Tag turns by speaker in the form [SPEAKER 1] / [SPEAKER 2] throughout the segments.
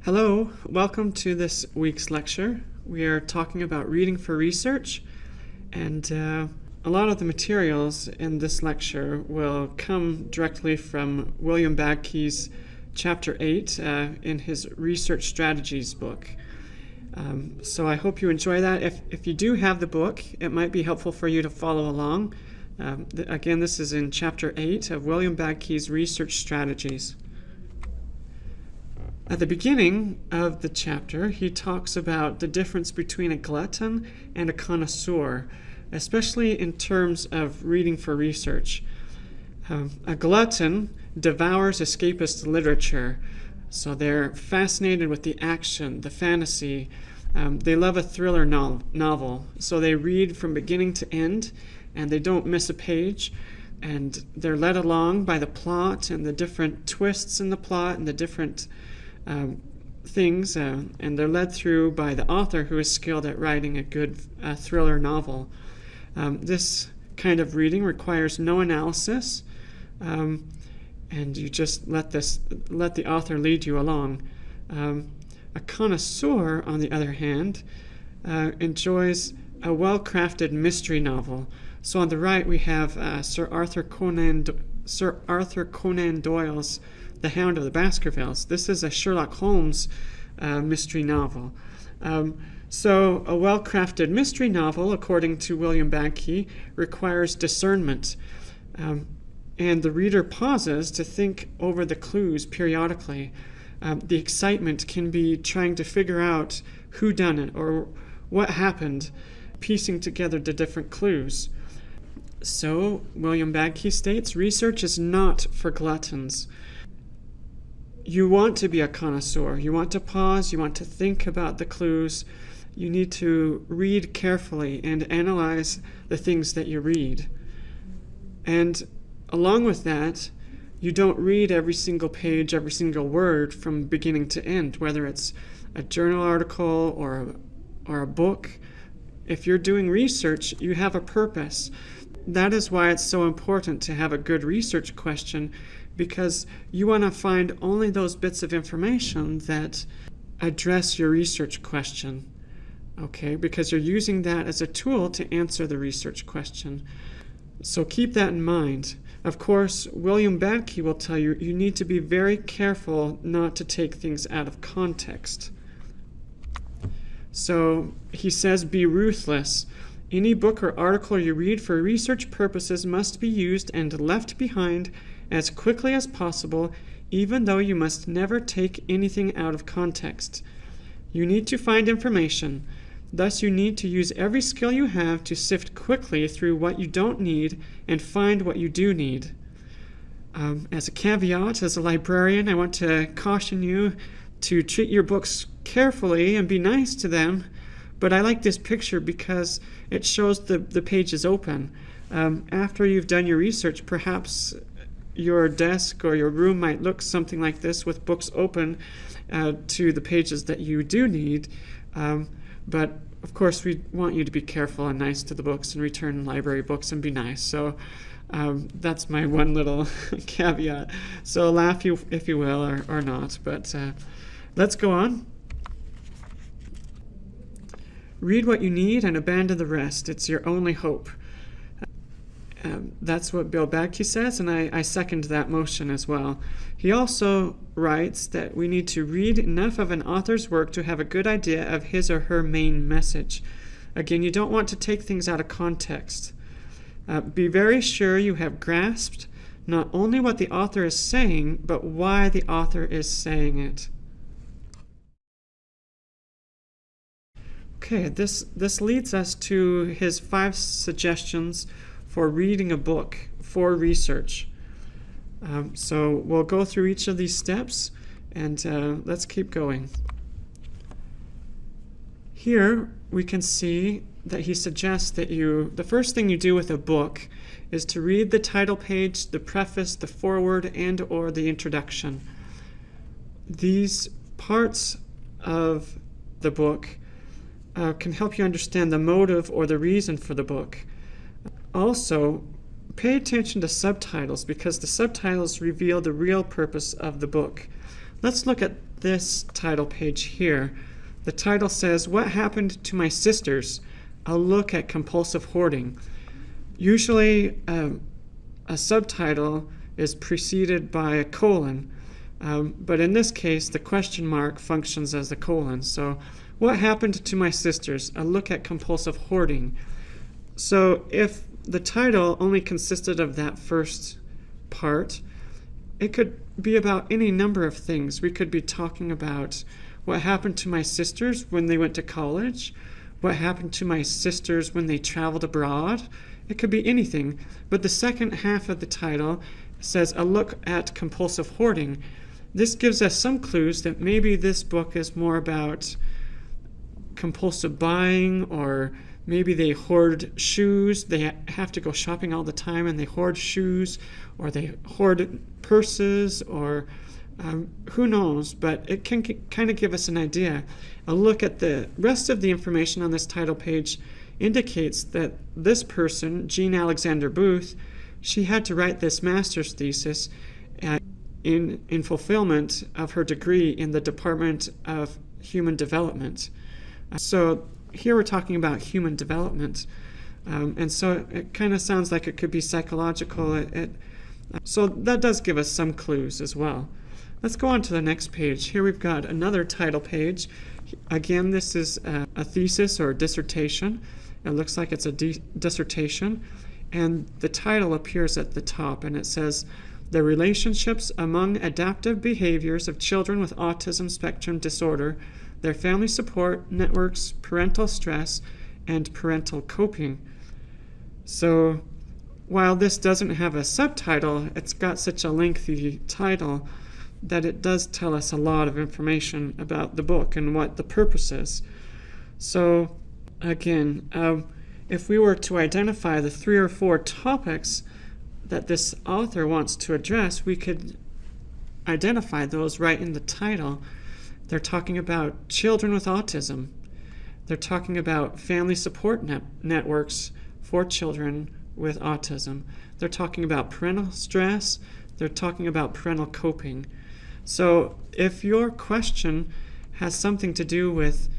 [SPEAKER 1] Hello, welcome to this week's lecture. We are talking about reading for research, and a lot of the materials in this lecture will come directly from William Badke's Chapter 8 in his Research Strategies book. So I hope you enjoy that. If you do have the book, it might be helpful for you to follow along. Again, this is in Chapter 8 of William Badke's Research Strategies. At the beginning of the chapter, he talks about the difference between a glutton and a connoisseur, especially in terms of reading for research. A glutton devours escapist literature, so they're fascinated with the action, the fantasy. They love a thriller novel, so they read from beginning to end, and they don't miss a page, and they're led along by the plot and the different twists in the plot and the different things, and they're led through by the author who is skilled at writing a good thriller novel. This kind of reading requires no analysis, and you just let the author lead you along. A connoisseur, on the other hand, enjoys a well-crafted mystery novel. So on the right we have Sir Arthur Conan Doyle's The Hound of the Baskervilles. This is a Sherlock Holmes mystery novel. So a well-crafted mystery novel, according to William Badke, requires discernment. And the reader pauses to think over the clues periodically. The excitement can be trying to figure out who done it or what happened, piecing together the different clues. So, William Badke states, research is not for gluttons. You want to be a connoisseur. You want to pause. You want to think about the clues. You need to read carefully and analyze the things that you read. And along with that, you don't read every single page, every single word from beginning to end, whether it's a journal article or a book. If you're doing research, you have a purpose. That is why it's so important to have a good research question, because you want to find only those bits of information that address your research question, okay? Because you're using that as a tool to answer the research question. So keep that in mind. Of course, William Badke will tell you you need to be very careful not to take things out of context. So he says, be ruthless. Any book or article you read for research purposes must be used and left behind as quickly as possible, even though you must never take anything out of context. You need to find information. Thus, you need to use every skill you have to sift quickly through what you don't need and find what you do need. As a caveat, as a librarian, I want to caution you to treat your books carefully and be nice to them. But I like this picture because it shows the pages open. After you've done your research, perhaps your desk or your room might look something like this with books open to the pages that you do need. But of course, we want you to be careful and nice to the books and return library books and be nice. So that's my one little caveat. So laugh if you will or not. But let's go on. Read what you need and abandon the rest. It's your only hope. That's what Bill Badke says, and I second that motion as well. He also writes that we need to read enough of an author's work to have a good idea of his or her main message. Again, you don't want to take things out of context. Be very sure you have grasped not only what the author is saying, but why the author is saying it. Okay, this leads us to his 5 suggestions for reading a book for research. So we'll go through each of these steps, and let's keep going. Here we can see that he suggests that the first thing you do with a book is to read the title page, the preface, the foreword, and or the introduction. These parts of the book can help you understand the motive or the reason for the book. Also, pay attention to subtitles because the subtitles reveal the real purpose of the book. Let's look at this title page here. The title says, "What Happened to My Sisters? A Look at Compulsive Hoarding." Usually a subtitle is preceded by a colon, but in this case the question mark functions as a colon. So, "What Happened to My Sisters? A Look at Compulsive Hoarding." So if the title only consisted of that first part, it could be about any number of things. We could be talking about what happened to my sisters when they went to college, what happened to my sisters when they traveled abroad. It could be anything. But the second half of the title says, "A Look at Compulsive Hoarding." This gives us some clues that maybe this book is more about compulsive buying, or maybe they hoard shoes. They have to go shopping all the time and they hoard shoes, or they hoard purses, or who knows, but it can kind of give us an idea. A look at the rest of the information on this title page indicates that this person, Jean Alexander Booth, she had to write this master's thesis in fulfillment of her degree in the Department of Human Development. So here we're talking about human development, and so it kind of sounds like it could be psychological. So that does give us some clues as well. Let's go on to the next page. Here we've got another title page. Again, this is a thesis or a dissertation. It looks like it's a dissertation, and the title appears at the top, and it says, "The Relationships Among Adaptive Behaviors of Children with Autism Spectrum Disorder, Their Family Support Networks, Parental Stress, and Parental Coping." So while this doesn't have a subtitle, it's got such a lengthy title that it does tell us a lot of information about the book and what the purpose is. So again, if we were to identify the 3 or 4 topics that this author wants to address, we could identify those right in the title. They're talking about children with autism. They're talking about family support networks for children with autism. They're talking about parental stress. They're talking about parental coping. So if your question has something to do with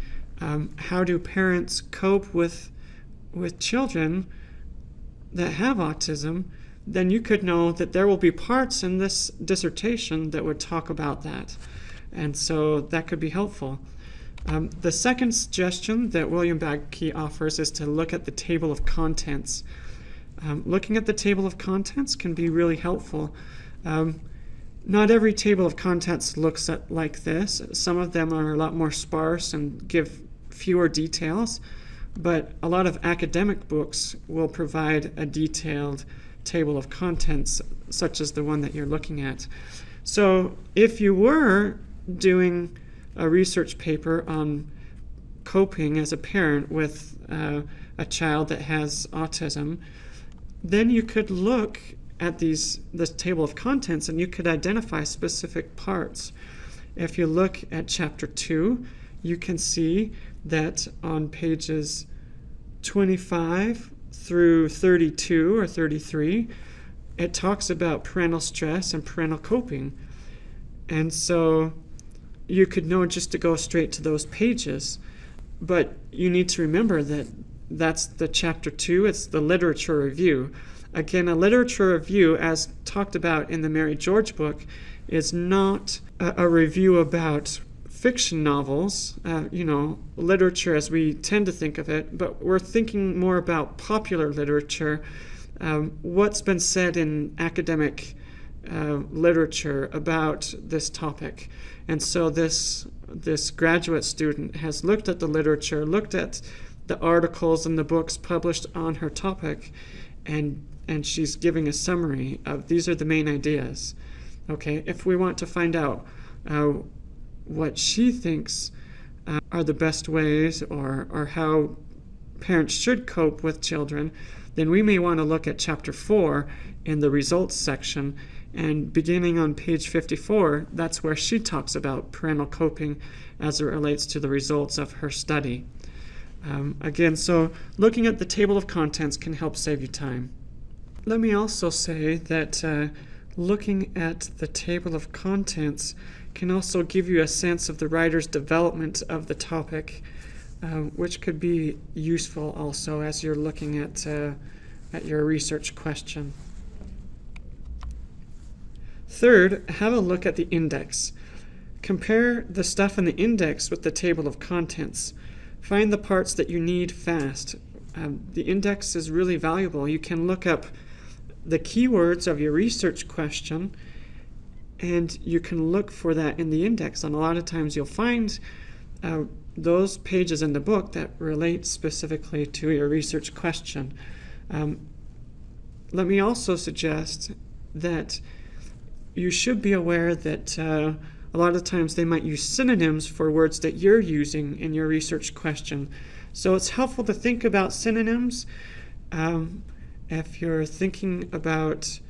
[SPEAKER 1] how do parents cope with children that have autism, then you could know that there will be parts in this dissertation that would talk about that. And so that could be helpful. The second suggestion that William Bagke offers is to look at the table of contents. Looking at the table of contents can be really helpful. Not every table of contents looks like this. Some of them are a lot more sparse and give fewer details, but a lot of academic books will provide a detailed table of contents, such as the one that you're looking at. So if you were doing a research paper on coping as a parent with a child that has autism, then you could look at this table of contents and you could identify specific parts. If you look at chapter 2, you can see that on pages 25 through 32 or 33, it talks about parental stress and parental coping. And so you could know just to go straight to those pages, but you need to remember that that's the chapter 2, it's the literature review. Again, a literature review, as talked about in the Mary George book, is not a review about fiction novels, literature as we tend to think of it, but we're thinking more about popular literature, what's been said in academic literature about this topic. And so this graduate student has looked at the literature, looked at the articles and the books published on her topic, and she's giving a summary of these are the main ideas. Okay, if we want to find out what she thinks are the best ways or how parents should cope with children, then we may want to look at chapter 4 in the results section. And beginning on page 54, that's where she talks about parental coping as it relates to the results of her study. Again, so looking at the table of contents can help save you time. Let me also say that looking at the table of contents, can also give you a sense of the writer's development of the topic, which could be useful also as you're looking at your research question. Third, have a look at the index. Compare the stuff in the index with the table of contents. Find the parts that you need fast. The index is really valuable. You can look up the keywords of your research question, and you can look for that in the index. And a lot of times you'll find those pages in the book that relate specifically to your research question. Let me also suggest that you should be aware that a lot of times they might use synonyms for words that you're using in your research question. So it's helpful to think about synonyms. If you're thinking about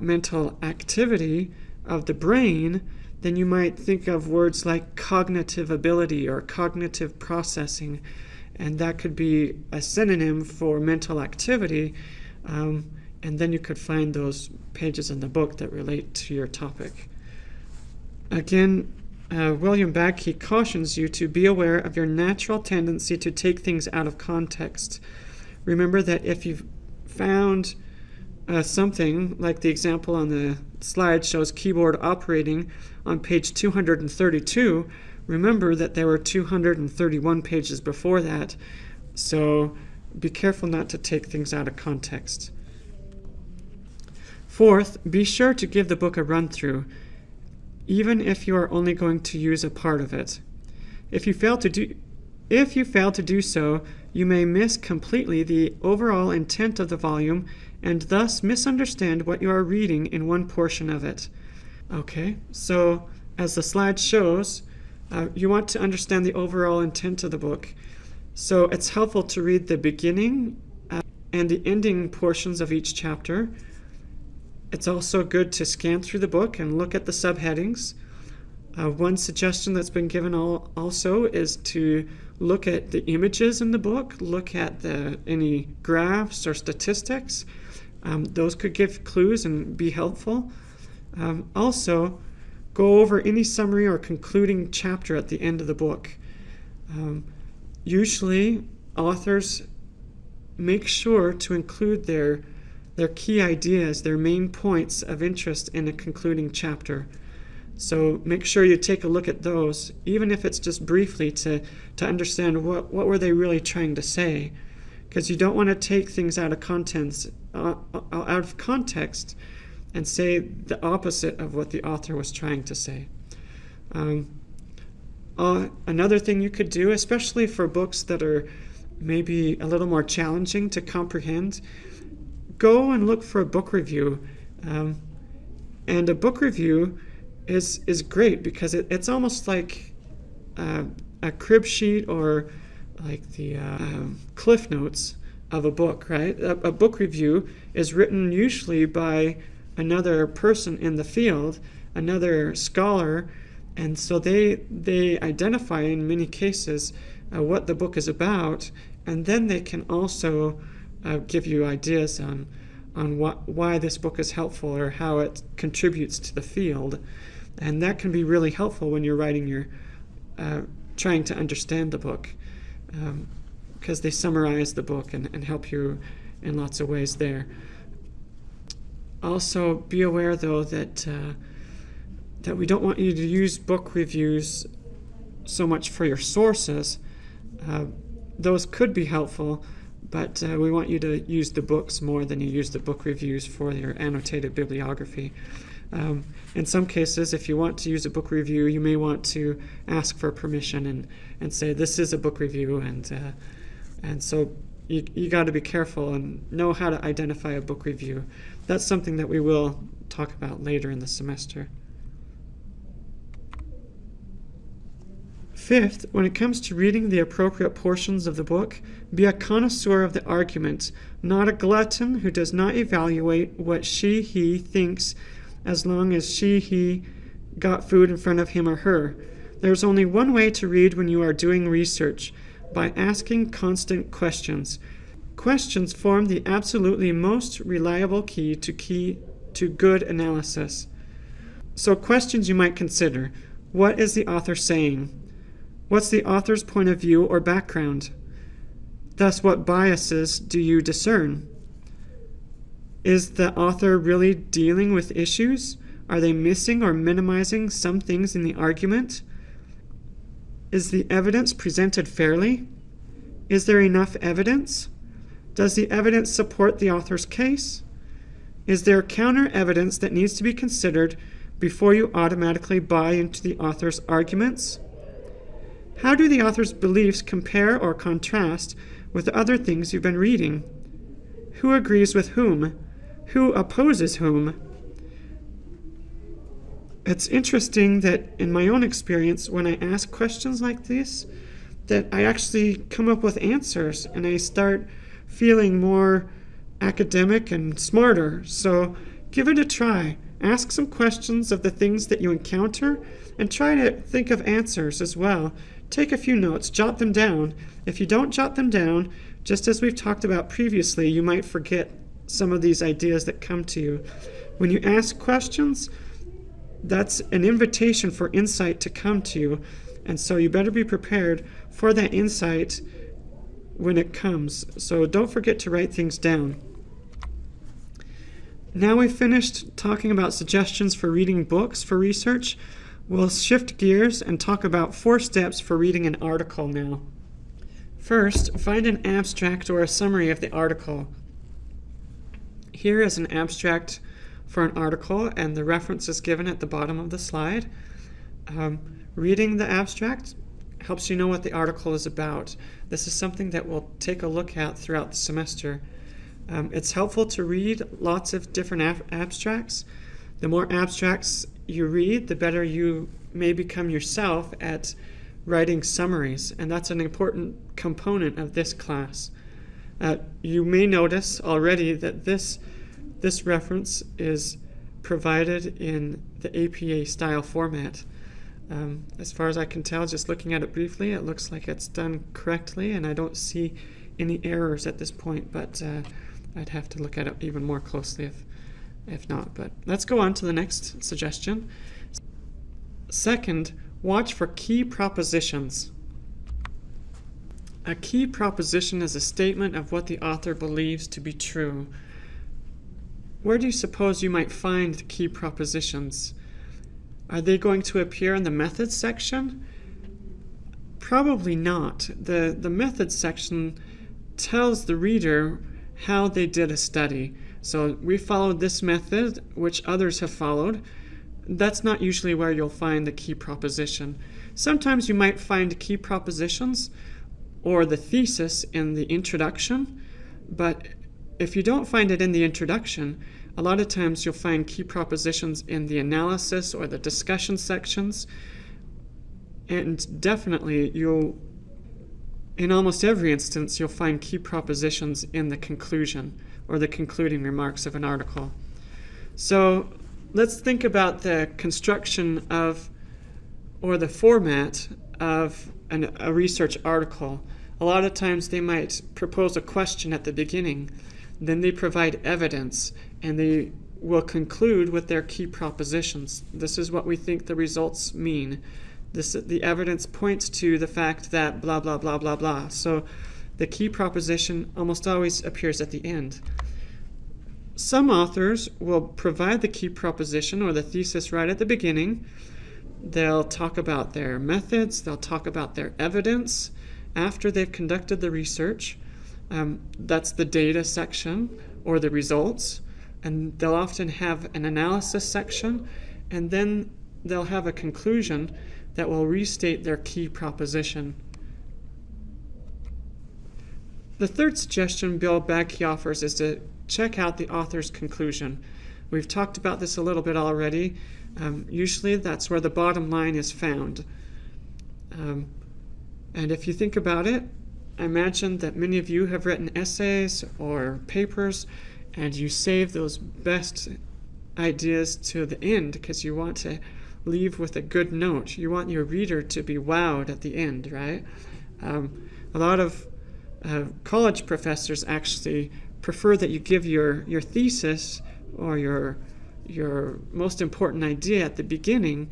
[SPEAKER 1] mental activity of the brain, then you might think of words like cognitive ability or cognitive processing, and that could be a synonym for mental activity. And then you could find those pages in the book that relate to your topic. Again, William Bagke cautions you to be aware of your natural tendency to take things out of context. Remember that if you've found something, like the example on the slide shows keyboard operating on page 232, remember that there were 231 pages before that, so be careful not to take things out of context. Fourth, be sure to give the book a run-through, even if you are only going to use a part of it. If you fail to do so, you may miss completely the overall intent of the volume and thus misunderstand what you are reading in one portion of it. Okay, so as the slide shows, you want to understand the overall intent of the book. So it's helpful to read the beginning and the ending portions of each chapter. It's also good to scan through the book and look at the subheadings. One suggestion that's been given also is to look at the images in the book, look at any graphs or statistics. Those could give clues and be helpful. Also, go over any summary or concluding chapter at the end of the book. Usually, authors make sure to include their key ideas, their main points of interest in a concluding chapter. So make sure you take a look at those, even if it's just briefly, to understand what were they really trying to say. Because you don't want to take things out of context and say the opposite of what the author was trying to say. Another thing you could do, especially for books that are maybe a little more challenging to comprehend, go and look for a book review. And a book review is great because it's almost like a crib sheet or like the cliff notes of a book, right? A book review is written usually by another person in the field, another scholar, and so they identify in many cases what the book is about, and then they can also give you ideas on why this book is helpful or how it contributes to the field. And that can be really helpful when you're writing your trying to understand the book, because they summarize the book and help you in lots of ways there. Also, be aware though that we don't want you to use book reviews so much for your sources. Those could be helpful, but we want you to use the books more than you use the book reviews for your annotated bibliography. In some cases, if you want to use a book review, you may want to ask for permission and say, this is a book review, and so you got to be careful and know how to identify a book review. That's something that we will talk about later in the semester. Fifth, when it comes to reading the appropriate portions of the book, be a connoisseur of the argument, not a glutton who does not evaluate what he thinks as long as he got food in front of him or her. There's only one way to read when you are doing research, by asking constant questions. Questions form the absolutely most reliable key to good analysis. So questions you might consider. What is the author saying? What's the author's point of view or background? Thus, what biases do you discern? Is the author really dealing with issues? Are they missing or minimizing some things in the argument? Is the evidence presented fairly? Is there enough evidence? Does the evidence support the author's case? Is there counter evidence that needs to be considered before you automatically buy into the author's arguments? How do the author's beliefs compare or contrast with other things you've been reading? Who agrees with whom? Who opposes whom? It's interesting that in my own experience, when I ask questions like this, that I actually come up with answers and I start feeling more academic and smarter. So give it a try. Ask some questions of the things that you encounter and try to think of answers as well. Take a few notes, jot them down. If you don't jot them down, just as we've talked about previously, you might forget some of these ideas that come to you. When you ask questions, that's an invitation for insight to come to you. And so you better be prepared for that insight when it comes. So don't forget to write things down. Now we've finished talking about suggestions for reading books for research. We'll shift gears and talk about 4 steps for reading an article now. First, find an abstract or a summary of the article. Here is an abstract for an article, and the reference is given at the bottom of the slide. Reading the abstract helps you know what the article is about. This is something that we'll take a look at throughout the semester. It's helpful to read lots of different abstracts. The more abstracts you read, the better you may become yourself at writing summaries, and that's an important component of this class. You may notice already that this reference is provided in the APA style format. As far as I can tell, just looking at it briefly, it looks like it's done correctly, and I don't see any errors at this point, but I'd have to look at it even more closely if not. But let's go on to the next suggestion. Second, watch for key propositions. A key proposition is a statement of what the author believes to be true. Where do you suppose you might find key propositions? Are they going to appear in the methods section? Probably not. The methods section tells the reader how they did a study. So we followed this method, which others have followed. That's not usually where you'll find the key proposition. Sometimes you might find key propositions or the thesis in the introduction, but if you don't find it in the introduction, a lot of times you'll find key propositions in the analysis or the discussion sections, and definitely in almost every instance, you'll find key propositions in the conclusion or the concluding remarks of an article. So let's think about the construction of, or the format of a research article. A lot of times they might propose a question at the beginning, then they provide evidence, and they will conclude with their key propositions. This is what we think the results mean. The evidence points to the fact that blah, blah, blah, blah, blah. So the key proposition almost always appears at the end. Some authors will provide the key proposition or the thesis right at the beginning. They'll talk about their methods, they'll talk about their evidence after they've conducted the research. That's the data section or the results. And they'll often have an analysis section, and then they'll have a conclusion that will restate their key proposition. The third suggestion Bill Bagke offers is to check out the author's conclusion. We've talked about this a little bit already. Usually that's where the bottom line is found. And if you think about it, I imagine that many of you have written essays or papers, and you save those best ideas to the end because you want to leave with a good note. You want your reader to be wowed at the end, right? A lot of college professors actually prefer that you give your thesis or your your most important idea at the beginning,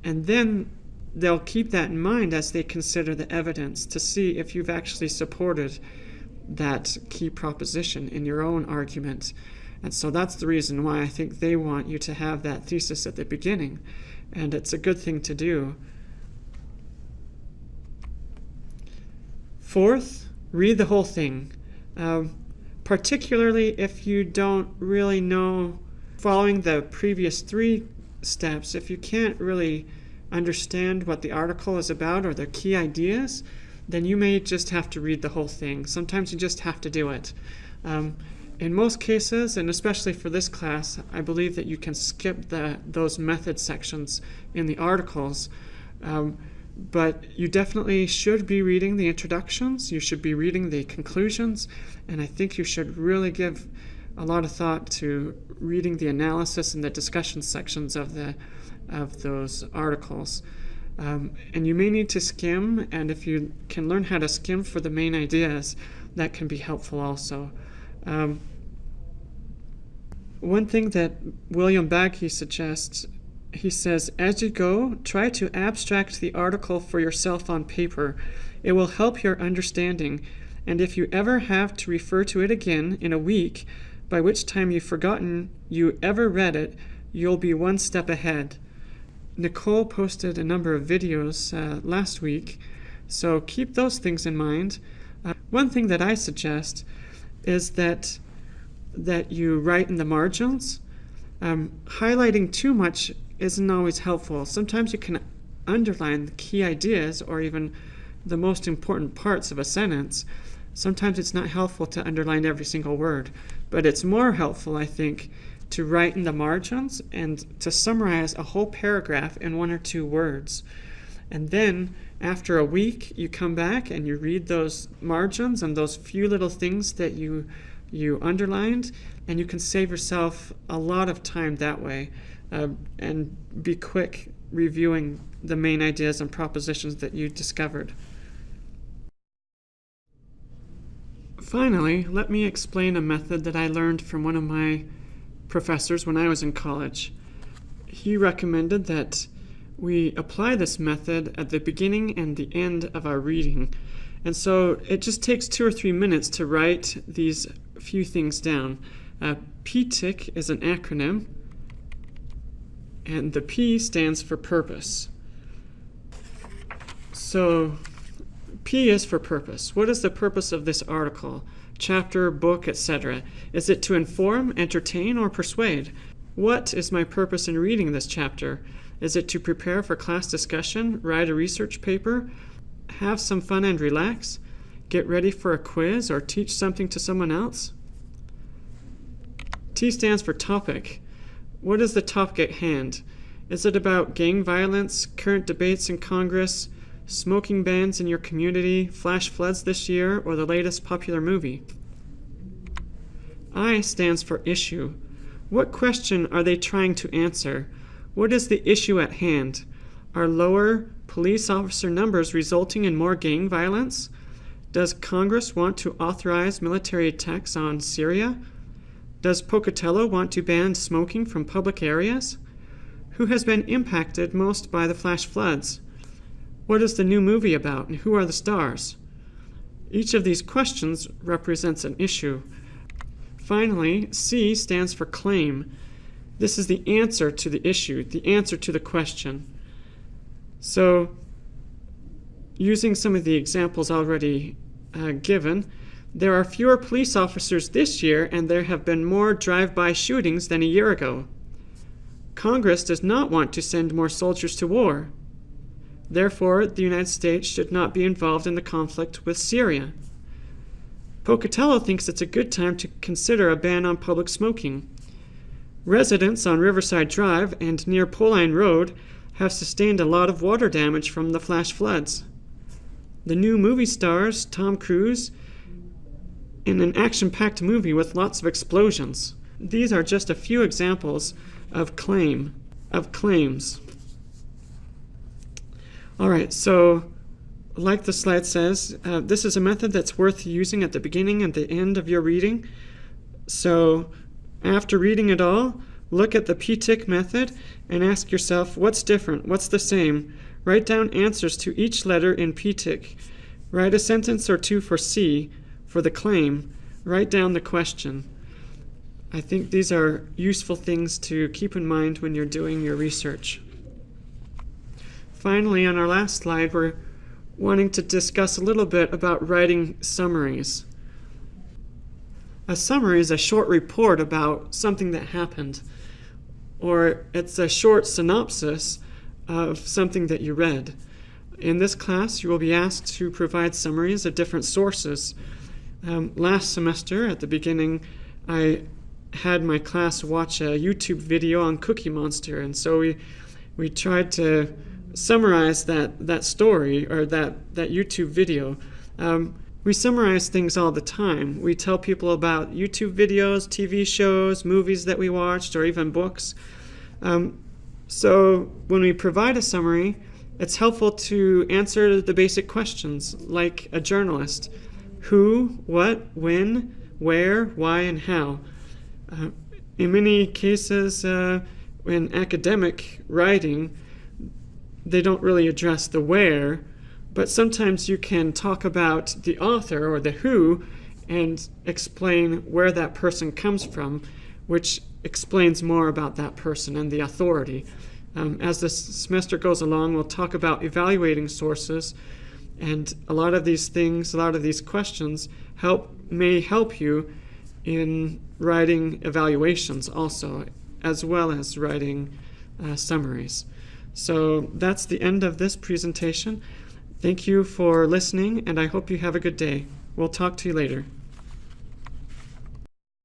[SPEAKER 1] and then they'll keep that in mind as they consider the evidence to see if you've actually supported that key proposition in your own argument. And so that's the reason why I think they want you to have that thesis at the beginning, and it's a good thing to do. Fourth, read the whole thing, particularly if you don't really know, following the previous 3 steps, if you can't really understand what the article is about or the key ideas, then you may just have to read the whole thing. Sometimes you just have to do it. In most cases, and especially for this class, I believe that you can skip those method sections in the articles. But you definitely should be reading the introductions, you should be reading the conclusions, and I think you should really give a lot of thought to reading the analysis and the discussion sections of those articles. And you may need to skim, and if you can learn how to skim for the main ideas, that can be helpful also. One thing that William Bagke suggests, he says, as you go, try to abstract the article for yourself on paper. It will help your understanding, and if you ever have to refer to it again in a week, by which time you've forgotten you ever read it, you'll be one step ahead. Nicole posted a number of videos last week, so keep those things in mind. One thing that I suggest is that you write in the margins. Highlighting too much isn't always helpful. Sometimes you can underline the key ideas or even the most important parts of a sentence. Sometimes it's not helpful to underline every single word, but it's more helpful, I think, to write in the margins and to summarize a whole paragraph in 1 or 2 words. And then after a week, you come back and you read those margins and those few little things that you underlined, and you can save yourself a lot of time that way, and be quick reviewing the main ideas and propositions that you discovered. Finally, let me explain a method that I learned from one of my professors when I was in college. He recommended that we apply this method at the beginning and the end of our reading. And so it just takes 2 or 3 minutes to write these few things down. PTIC is an acronym, and the P stands for purpose. So P is for purpose. What is the purpose of this article, chapter, book, etc.? Is it to inform, entertain, or persuade? What is my purpose in reading this chapter? Is it to prepare for class discussion, write a research paper, have some fun and relax, get ready for a quiz, or teach something to someone else? T stands for topic. What is the topic at hand? Is it about gang violence, current debates in Congress, smoking bans in your community, flash floods this year, or the latest popular movie? I stands for issue. What question are they trying to answer? What is the issue at hand? Are lower police officer numbers resulting in more gang violence? Does Congress want to authorize military attacks on Syria? Does Pocatello want to ban smoking from public areas? Who has been impacted most by the flash floods? What is the new movie about, and who are the stars? Each of these questions represents an issue. Finally, C stands for claim. This is the answer to the issue, the answer to the question. So, using some of the examples already given, there are fewer police officers this year, and there have been more drive-by shootings than a year ago. Congress does not want to send more soldiers to war. Therefore, the United States should not be involved in the conflict with Syria. Pocatello thinks it's a good time to consider a ban on public smoking. Residents on Riverside Drive and near Poline Road have sustained a lot of water damage from the flash floods. The new movie stars Tom Cruise in an action-packed movie with lots of explosions. These are just a few examples of claims. All right, so like the slide says, this is a method that's worth using at the beginning and the end of your reading. So after reading it all, Look at the PTIC method and ask yourself, what's different? What's the same? Write down answers to each letter in PTIC. Write a sentence or two for C, for the claim. Write down the question. I think these are useful things to keep in mind when you're doing your research. Finally, on our last slide, we're wanting to discuss a little bit about writing summaries. A summary is a short report about something that happened, or it's a short synopsis of something that you read. In this class, you will be asked to provide summaries of different sources. Last semester, at the beginning, I had my class watch a YouTube video on Cookie Monster, and so we tried to summarize that story or that YouTube video. We summarize things all the time. We tell people about YouTube videos, TV shows, movies that we watched, or even books. So when we provide a summary, it's helpful to answer the basic questions like a journalist. Who, what, when, where, why, and how. In many cases, in academic writing, they don't really address the where, but sometimes you can talk about the author or the who and explain where that person comes from, which explains more about that person and the authority. As the semester goes along, we'll talk about evaluating sources, and a lot of these things, a lot of these questions may help you in writing evaluations also, as well as writing summaries. So that's the end of this presentation. Thank you for listening, and I hope you have a good day. We'll talk to you later.